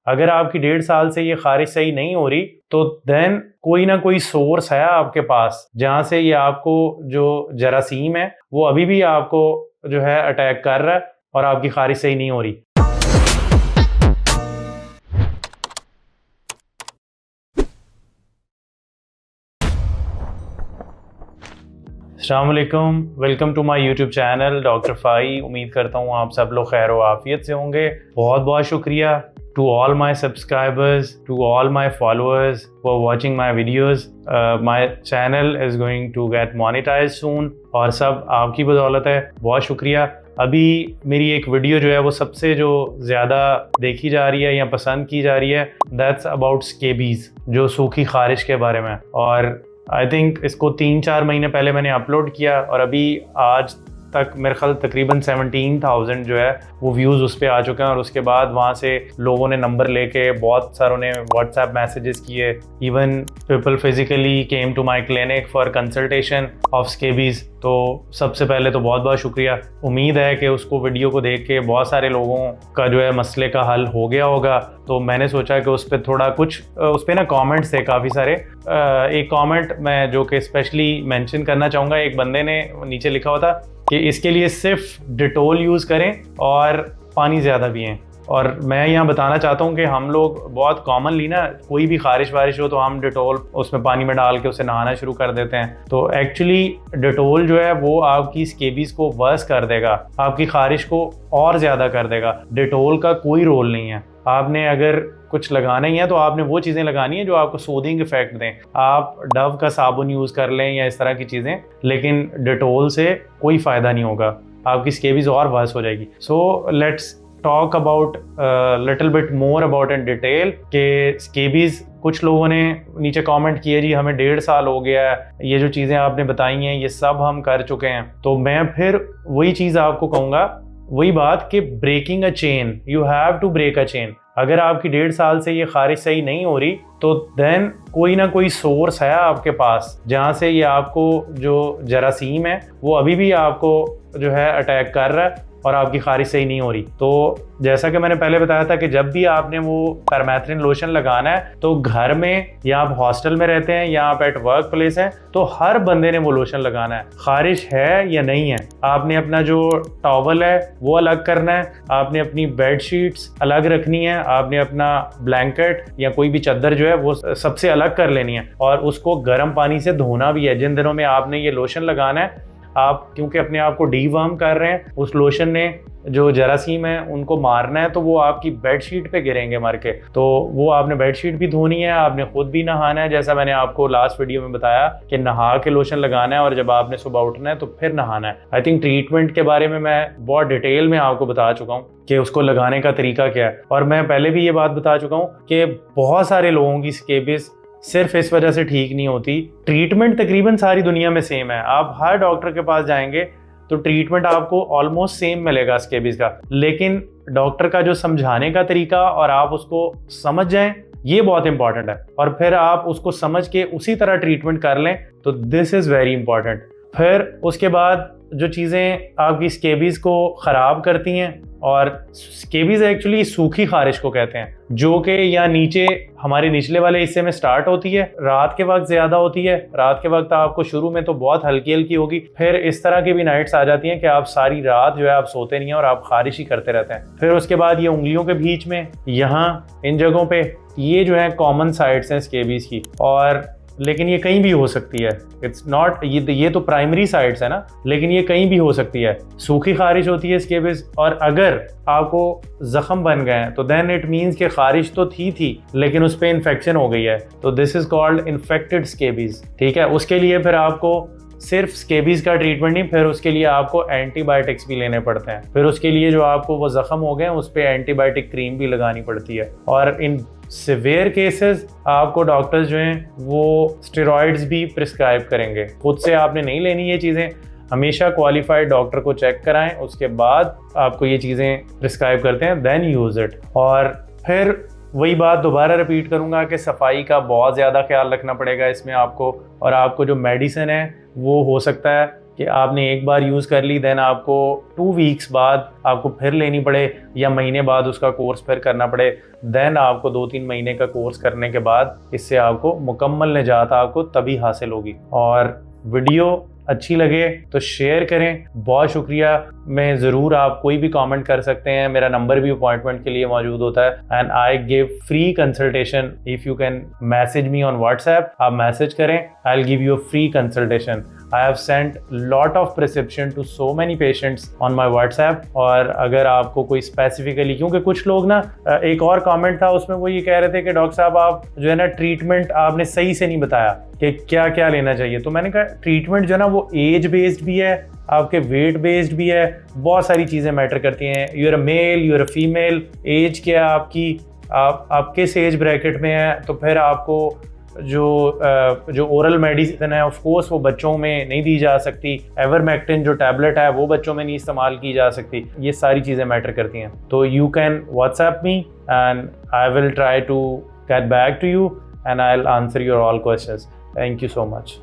अगर आपकी 1.5 साल से ये खारिश सही नहीं हो रही तो देन कोई ना कोई सोर्स है आपके पास जहां से ये आपको जो जरासीम है वो अभी भी आपको जो है अटैक कर रहा है और आपकी खारिश सही नहीं हो रही। अस्सलाम वालेकुम, welcome to my YouTube channel doctor फ़ाई। उम्मीद करता हूँ आप सब लोग खैर व आफियत से होंगे। बहुत बहुत शुक्रिया to all my subscribers, to all my followers for watching my videos. My channel is going to get monetize soon और सब आपकी बदौलत है। बहुत शुक्रिया। अभी मेरी एक वीडियो जो है वो सबसे जो ज़्यादा देखी जा रही है या पसंद की जा रही है, दैट्स अबाउट स्केबीज़, जो सूखी खारिश के बारे में। और आई थिंक इसको 3-4 महीने पहले मैंने अपलोड किया और अभी आज तक मेरे ख्याल तकरीबन 17,000 जो है वो व्यूज़ उस पर आ चुके हैं। और उसके बाद वहाँ से लोगों ने नंबर लेके बहुत सारों ने व्हाट्सएप मैसेजेस किए। Even people physically came to my clinic for consultation of scabies. तो सबसे पहले तो बहुत बहुत शुक्रिया। उम्मीद है कि उसको वीडियो को देख के बहुत सारे लोगों का जो है मसले का हल हो गया होगा। तो मैंने सोचा कि उस पर थोड़ा कुछ उस पर ना कमेंट्स थे काफ़ी सारे। एक कमेंट मैं जो कि स्पेशली मेंशन करना चाहूँगा, एक बंदे ने नीचे लिखा हुआ था कि इसके लिए सिर्फ डिटोल यूज़ करें और पानी ज़्यादा पिएं। और मैं यहाँ बताना चाहता हूँ कि हम लोग बहुत कॉमनली ना कोई भी खारिश वारिश हो तो हम डिटोल उसमें पानी में डाल के उसे नहाना शुरू कर देते हैं। तो एक्चुअली डिटोल जो है वो आपकी स्केबीज़ को वर्स कर देगा, आपकी खारिश को और ज़्यादा कर देगा। डिटोल का कोई रोल नहीं है। आपने अगर कुछ लगाना ही है तो आपने वो चीज़ें लगानी है जो आपको सूदिंग इफेक्ट दें। आप डव का साबुन यूज़ कर लें या इस तरह की चीज़ें, लेकिन डिटोल से कोई फ़ायदा नहीं होगा, आपकी स्केबीज़ और वर्स हो जाएगी। So let's talk about little bit more about in detail के स्केबीज़। कुछ लोगों ने नीचे कमेंट किए जी हमें 1.5 साल हो गया है, ये जो चीज़ें आपने बताई हैं ये सब हम कर चुके हैं। तो मैं फिर वही चीज़ आपको कहूँगा, वही बात कि breaking a chain, you have to break a chain. अगर आपकी 1.5 साल से ये खारिश सही नहीं हो रही तो देन कोई ना कोई सोर्स है आपके पास जहाँ से ये आपको जो जरासीम है वो अभी भी आपको जो है अटैक कर रहा है और आपकी खारिश सही नहीं हो रही। तो जैसा कि मैंने पहले बताया था कि जब भी आपने वो परमेथ्रिन लोशन लगाना है तो घर में या आप हॉस्टल में रहते हैं या आप एट वर्क प्लेस हैं तो हर बंदे ने वो लोशन लगाना है। खारिश है या नहीं है, आपने अपना जो टॉवल है वो अलग करना है, आपने अपनी बेड शीट्स अलग रखनी है, आपने अपना ब्लैंकेट या कोई भी चादर जो है वो सबसे अलग कर लेनी है और उसको गर्म पानी से धोना भी है। जिन दिनों में आपने ये लोशन लगाना है, आप क्योंकि अपने आप को डीवर्म कर रहे हैं, उस लोशन ने जो जरासीम है उनको मारना है, तो वो आपकी बेडशीट पे गिरेंगे मर के। तो वो आपने बेडशीट भी धोनी है, आपने खुद भी नहाना है, जैसा मैंने आपको लास्ट वीडियो में बताया कि नहा के लोशन लगाना है और जब आपने सुबह उठना है तो फिर नहाना है। आई थिंक ट्रीटमेंट के बारे में मैं बहुत डिटेल में आपको बता चुका हूँ कि उसको लगाने का तरीका क्या है। और मैं पहले भी ये बात बता चुका हूँ कि बहुत सारे लोगों की स्केबीज़ सिर्फ इस वजह से ठीक नहीं होती। ट्रीटमेंट तकरीबन सारी दुनिया में सेम है। आप हर डॉक्टर के पास जाएंगे तो ट्रीटमेंट आपको ऑलमोस्ट सेम मिलेगा स्केबीज़ का, लेकिन डॉक्टर का जो समझाने का तरीका और आप उसको समझ जाएं ये बहुत इंपॉर्टेंट है। और फिर आप उसको समझ के उसी तरह ट्रीटमेंट कर लें तो दिस इज़ वेरी इंपॉर्टेंट। फिर उसके बाद जो चीज़ें आपकी स्केबीज़ को ख़राब करती हैं, और स्केबीज़ एक्चुअली सूखी खारिश को कहते हैं, जो कि या नीचे हमारे निचले वाले हिस्से में स्टार्ट होती है, रात के वक्त ज़्यादा होती है। रात के वक्त आपको शुरू में तो बहुत हल्की हल्की होगी, फिर इस तरह की भी नाइट्स आ जाती हैं कि आप सारी रात जो है आप सोते नहीं हैं और आप खारिश ही करते रहते हैं। फिर उसके बाद ये उंगलियों के बीच में, यहाँ इन जगहों पे, ये जो है कॉमन साइट्स हैं स्केबीज़ की। और लेकिन ये कहीं भी हो सकती है, इट्स नॉट ये तो प्राइमरी साइट्स है ना, लेकिन ये कहीं भी हो सकती है। सूखी खारिश होती है स्केबीज़, और अगर आपको जख्म बन गए हैं तो देन इट मीन्स कि खारिश तो थी लेकिन उस पर इन्फेक्शन हो गई है, तो this is called infected scabies. ठीक है, उसके लिए फिर आपको सिर्फ स्केबीज़ का ट्रीटमेंट नहीं, फिर उसके लिए आपको एंटीबायोटिक्स भी लेने पड़ते हैं। फिर उसके लिए जो आपको वो जख्म हो गए उस पर एंटीबायोटिक क्रीम भी लगानी पड़ती है। और इन सिवियर केसेस आपको डॉक्टर्स जो हैं वो स्टेरॉइड्स भी प्रिस्क्राइब करेंगे। खुद से आपने नहीं लेनी ये चीज़ें, हमेशा क्वालिफाइड डॉक्टर को चेक कराएं, उसके बाद आपको ये चीज़ें प्रिस्क्राइब करते हैं, देन यूज़ इट। और फिर वही बात दोबारा रिपीट करूंगा कि सफाई का बहुत ज़्यादा ख्याल रखना पड़ेगा इसमें आपको, और आपको जो मेडिसिन है वो हो सकता है कि आपने एक बार यूज़ कर ली, देन आपको 2 वीक्स बाद आपको फिर लेनी पड़े या महीने बाद उसका कोर्स फिर करना पड़े। देन आपको 2-3 महीने का कोर्स करने के बाद इससे आपको मुकम्मल निजात आपको तभी हासिल होगी। और वीडियो अच्छी लगे तो शेयर करें। बहुत शुक्रिया। मैं ज़रूर, आप कोई भी कमेंट कर सकते हैं, मेरा नंबर भी अपॉइंटमेंट के लिए मौजूद होता है। And I give free consultation. If you can message me on WhatsApp, आप मैसेज करें, I will give you a free consultation. I have sent lot of prescription to so many patients on my WhatsApp. और अगर आपको कोई specifically, क्योंकि कुछ लोग ना, एक और कमेंट था उसमें वो ये कह रहे थे कि डॉक्टर साहब आप जो है ना ट्रीटमेंट आपने सही से नहीं बताया कि क्या क्या लेना चाहिए। तो मैंने कहा ट्रीटमेंट जो है ना वो एज बेस्ड भी है, आपके वेट बेस्ड भी है, बहुत सारी चीज़ें मैटर करती हैं। You are a male, you are a female, age क्या है आपकी, आप किस एज ब्रैकेट में है, तो फिर आपको जो ओरल मेडिसिन है ऑफ कोर्स वो बच्चों में नहीं दी जा सकती। एवरमेक्टिन जो टैबलेट है वो बच्चों में नहीं इस्तेमाल की जा सकती। ये सारी चीज़ें मैटर करती हैं। तो you can WhatsApp me and I will try to get back to you and I'll answer your all questions. Thank you so much.